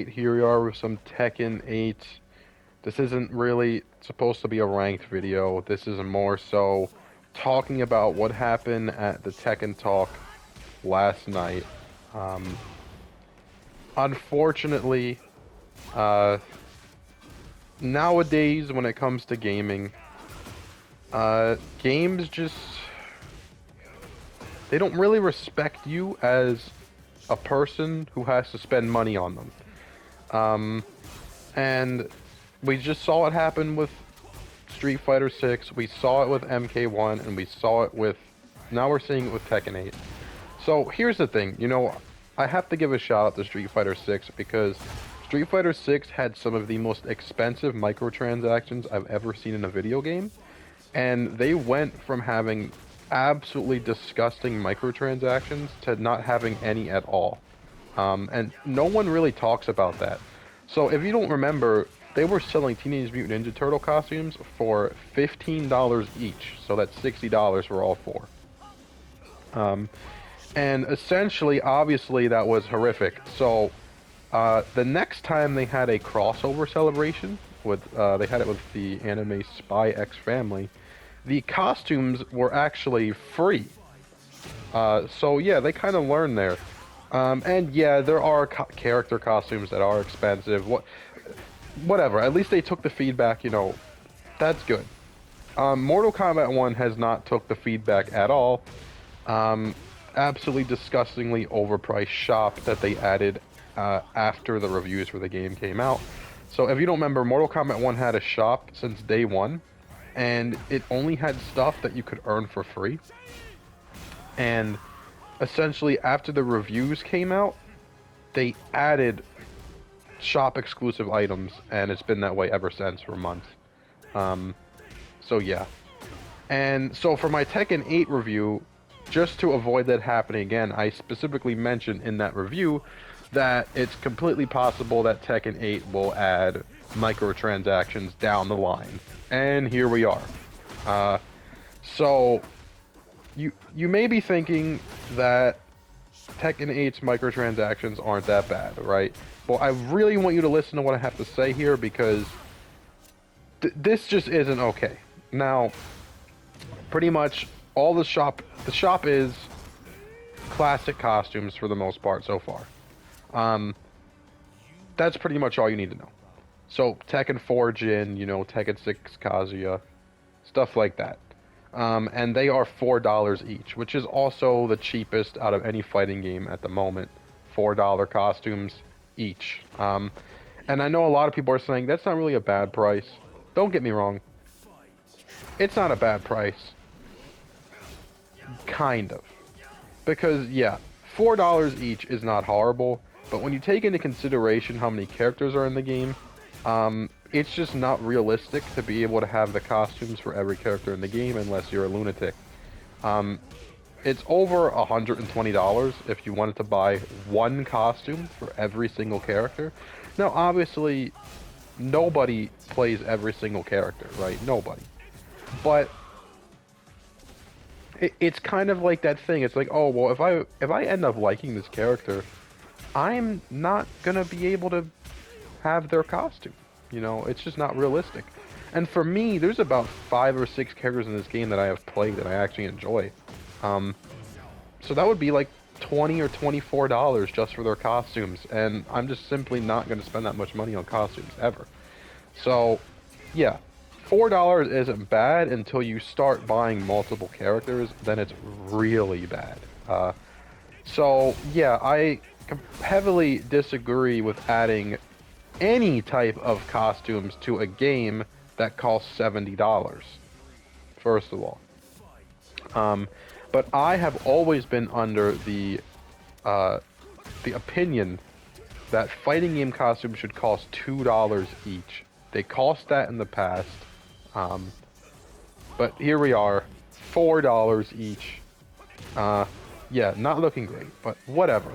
8. Here we are with some Tekken 8. This isn't really supposed to be a ranked video. This is more so talking about what happened at the Tekken Talk last night. Unfortunately, nowadays when it comes to gaming, games just... they don't really respect you as a person who has to spend money on them. And we just saw it happen with Street Fighter 6, we saw it with MK1, and we saw it with... now we're seeing it with Tekken 8. So here's the thing, you know, I have to give a shout out to Street Fighter 6 because Street Fighter 6 had some of the most expensive microtransactions I've ever seen in a video game. And they went from having absolutely disgusting microtransactions to not having any at all. And no one really talks about that. So if you don't remember, they were selling Teenage Mutant Ninja Turtle costumes for $15 each. So that's $60 for all four. And essentially, obviously, that was horrific. So the next time they had a crossover celebration, with they had it with the anime Spy X Family, the costumes were actually free. So yeah, they kind of learned there. And yeah, there are character costumes that are expensive. Whatever, at least they took the feedback, you know, that's good. Mortal Kombat 1 has not took the feedback at all. Absolutely disgustingly overpriced shop that they added after the reviews for the game came out. So if you don't remember, Mortal Kombat 1 had a shop since day one. And it only had stuff that you could earn for free. And essentially, after the reviews came out, they added shop exclusive items, and it's been that way ever since for months. So yeah. And so for my Tekken 8 review, just to avoid that happening again, I specifically mentioned in that review that it's completely possible that Tekken 8 will add microtransactions down the line. And here we are. So you may be thinking that Tekken 8's microtransactions aren't that bad, right? Well, I really want you to listen to what I have to say here because this just isn't okay. Now, pretty much all the shop is classic costumes for the most part so far. That's pretty much all you need to know. So, Tekken 4 Jin, you know, Tekken 6 Kazuya, stuff like that. And they are $4 each, which is also the cheapest out of any fighting game at the moment. $4 costumes each. And I know a lot of people are saying, that's not really a bad price. Don't get me wrong. It's not a bad price. Kind of. Because, yeah, $4 each is not horrible, but when you take into consideration how many characters are in the game, it's just not realistic to be able to have the costumes for every character in the game unless you're a lunatic. It's over $120 if you wanted to buy one costume for every single character. Now, obviously, nobody plays every single character, right? Nobody. But it's kind of like that thing. It's like, oh, well, if I end up liking this character, I'm not gonna be able to have their costume. You know, it's just not realistic. And for me, there's about 5 or 6 characters in this game that I have played that I actually enjoy. So that would be like $20 or $24 just for their costumes, and I'm just simply not going to spend that much money on costumes ever. So, yeah, $4 isn't bad until you start buying multiple characters, then it's really bad. So, yeah, I heavily disagree with adding any type of costumes to a game that costs $70, first of all. But I have always been under the opinion that fighting game costumes should cost $2 each. They cost that in the past, but here we are, $4 each. Yeah, not looking great, but whatever.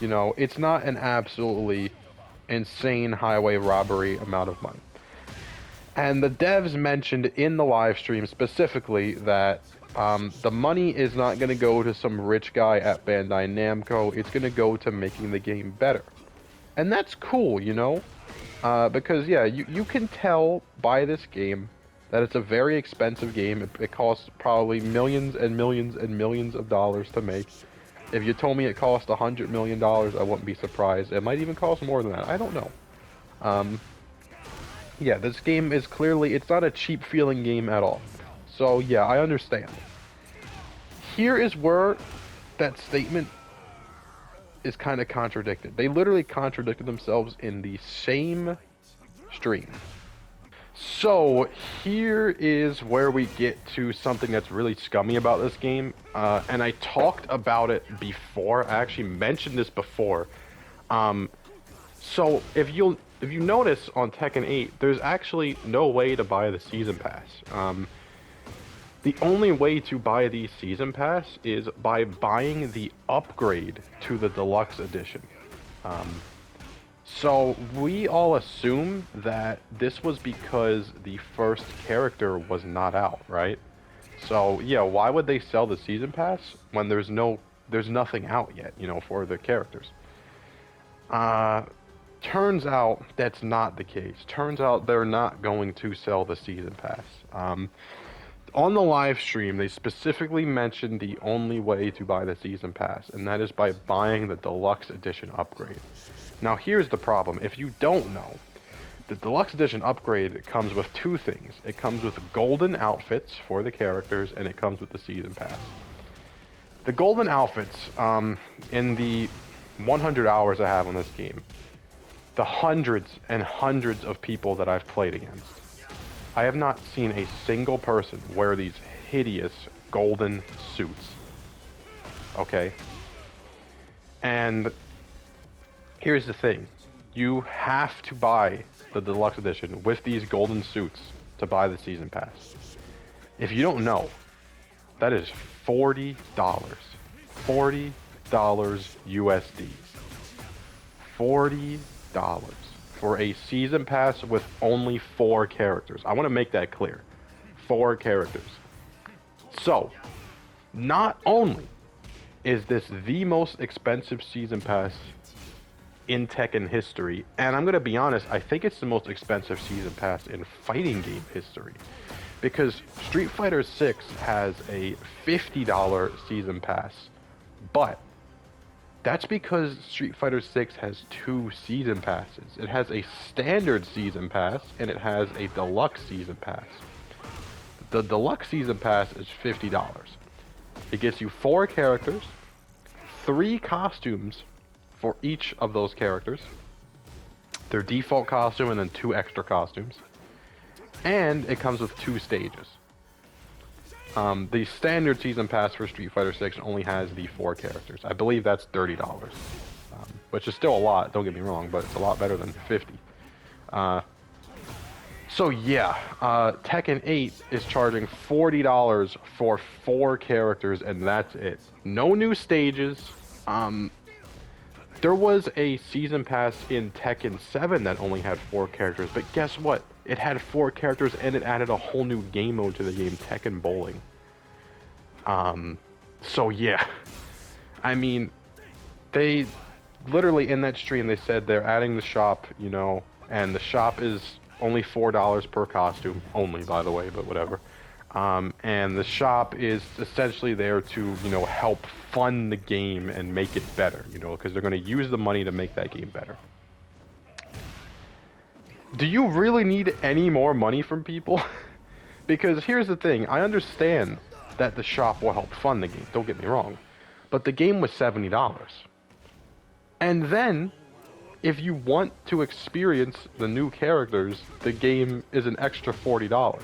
You know, it's not an absolutely insane highway robbery amount of money. And the devs mentioned in the live stream specifically that the money is not going to go to some rich guy at Bandai Namco. It's going to go to making the game better. And that's cool, you know? Because, yeah, you can tell by this game that it's a very expensive game. It costs probably millions and millions and millions of dollars to make. If you told me it cost $100 million, I wouldn't be surprised. It might even cost more than that. I don't know. Yeah, this game is clearly, it's not a cheap feeling game at all. So, yeah, I understand. Here is where that statement is kind of contradicted. They literally contradicted themselves in the same stream. So here is where we get to something that's really scummy about this game, and I talked about it before. I actually mentioned this before. So if you notice on Tekken 8, there's actually no way to buy the season pass. The only way to buy the season pass is by buying the upgrade to the deluxe edition. So we all assume that this was because the first character was not out, right? So yeah, why would they sell the season pass when there's nothing out yet, you know, for the characters? Turns out that's not the case. Turns out they're not going to sell the season pass. On the live stream, they specifically mentioned the only way to buy the season pass, and that is by buying the deluxe edition upgrade. Now here's the problem. If you don't know, the deluxe edition upgrade comes with two things. It comes with golden outfits for the characters, and it comes with the season pass. The golden outfits, in the 100 hours I have on this game, the hundreds and hundreds of people that I've played against, I have not seen a single person wear these hideous golden suits. Okay? And here's the thing. You have to buy the deluxe edition with these golden suits to buy the season pass. If you don't know, that is $40. $40 USD. $40 for a season pass with only 4 characters. I want to make that clear. 4 characters. So, not only is this the most expensive season pass in Tekken history, and I'm going to be honest, I think it's the most expensive season pass in fighting game history. Because Street Fighter 6 has a $50 season pass, but that's because Street Fighter 6 has 2 season passes. It has a standard season pass, and it has a deluxe season pass. The deluxe season pass is $50. It gets you 4 characters, 3 costumes for each of those characters, their default costume and then 2 extra costumes, and it comes with 2 stages. The standard season pass for Street Fighter 6 only has the 4 characters. I believe that's $30, which is still a lot, don't get me wrong, but it's a lot better than 50. So yeah, Tekken 8 is charging $40 for 4 characters, and that's it. No new stages. There was a season pass in Tekken 7 that only had 4 characters, but guess what? It had 4 characters and it added a whole new game mode to the game, Tekken Bowling. So yeah. I mean, they literally in that stream they said they're adding the shop, you know, and the shop is only $4 per costume, only by the way, but whatever. And the shop is essentially there to, you know, help fund the game and make it better, you know, because they're going to use the money to make that game better. Do you really need any more money from people? Because here's the thing, I understand that the shop will help fund the game, don't get me wrong, but the game was $70. And then, if you want to experience the new characters, the game is an extra $40.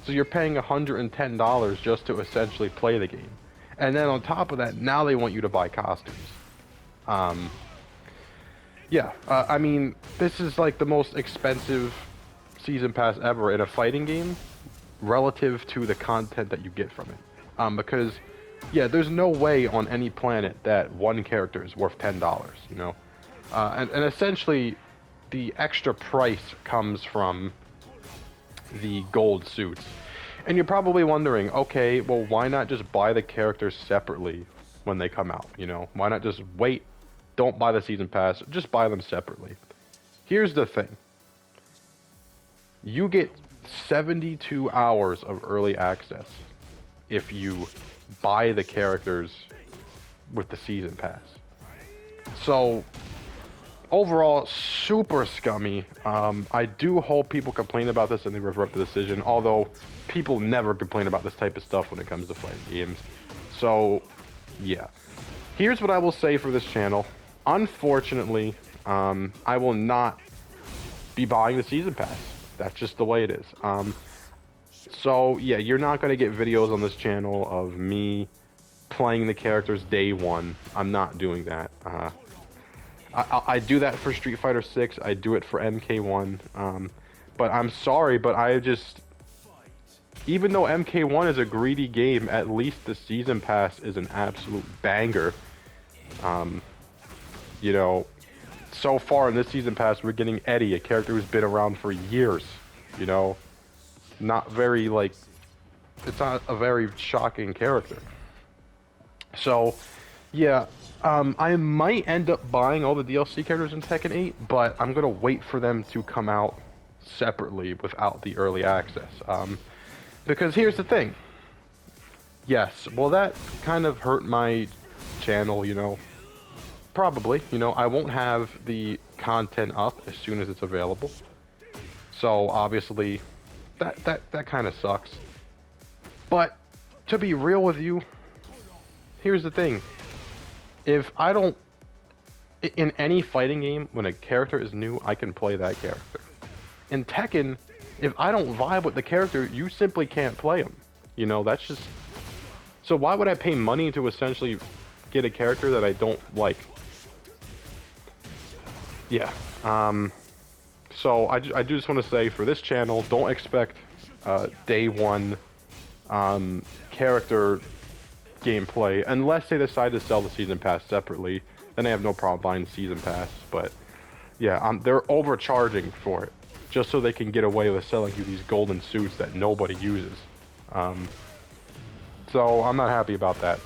So you're paying $110 just to essentially play the game. And then on top of that, now they want you to buy costumes. I mean, this is like the most expensive season pass ever in a fighting game relative to the content that you get from it. Because, yeah, there's no way on any planet that one character is worth $10, you know? And essentially, the extra price comes from the gold suits. And you're probably wondering, okay, well, why not just buy the characters separately when they come out, you know? Why not just wait don't buy the season pass. Just buy them separately. Here's the thing. You get 72 hours of early access if you buy the characters with the season pass. So overall, super scummy. I do hope people complain about this and they revert the decision, although people never complain about this type of stuff when it comes to fighting games. So yeah, here's what I will say for this channel. Unfortunately, I will not be buying the season pass. That's just the way it is. So yeah, you're not going to get videos on this channel of me playing the characters day one. I'm not doing that. I do that for Street Fighter 6. I do it for MK1. But I'm sorry, but I just... Even though MK1 is a greedy game, at least the season pass is an absolute banger. You know, so far in this season pass, we're getting Eddie, a character who's been around for years. You know, not very, like... It's not a very shocking character. So, yeah, I might end up buying all the DLC characters in Tekken 8, but I'm gonna wait for them to come out separately without the early access. Because here's the thing. Yes, well, that kind of hurt my channel, you know. Probably, you know, I won't have the content up as soon as it's available. So, obviously, that kind of sucks. But, to be real with you, here's the thing. If I don't... In any fighting game, when a character is new, I can play that character. In Tekken, if I don't vibe with the character, you simply can't play him. You know, that's just... So why would I pay money to essentially get a character that I don't like? Yeah. So I do just want to say, for this channel, don't expect day one character gameplay unless they decide to sell the season pass separately. Then I have no problem buying the season pass. But yeah, they're overcharging for it just so they can get away with selling you these golden suits that nobody uses. So I'm not happy about that.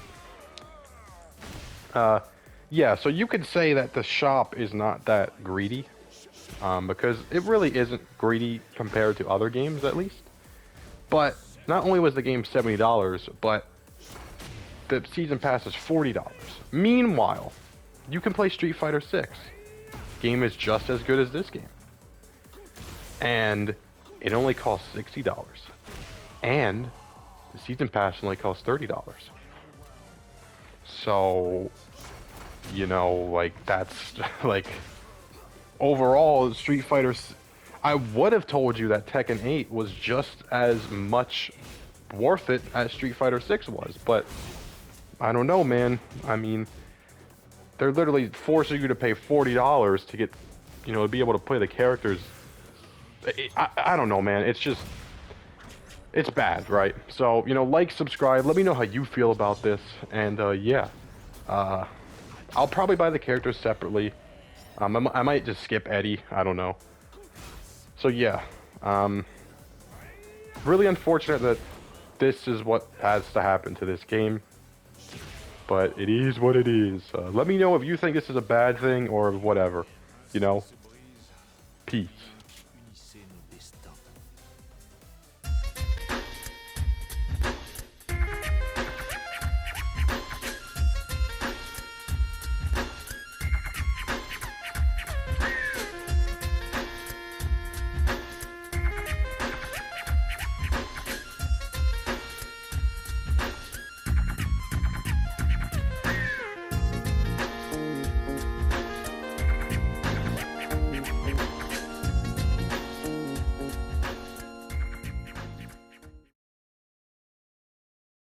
Yeah, so you could say that the shop is not that greedy, because it really isn't greedy compared to other games, at least. But not only was the game $70, but the season pass is $40. Meanwhile, you can play Street Fighter 6. Game is just as good as this game. And it only costs $60. And the season pass only costs $30. So, you know, like, that's, like, overall, Street Fighter... I would have told you that Tekken 8 was just as much worth it as Street Fighter 6 was, but I don't know, man. I mean, they're literally forcing you to pay $40 to get, you know, to be able to play the characters. I don't know, man. It's just... It's bad, right? So, you know, like, subscribe, let me know how you feel about this, and, yeah. I'll probably buy the characters separately. I might just skip Eddie, I don't know. So, yeah. Really unfortunate that this is what has to happen to this game. But it is what it is. Let me know if you think this is a bad thing or whatever. You know? Peace.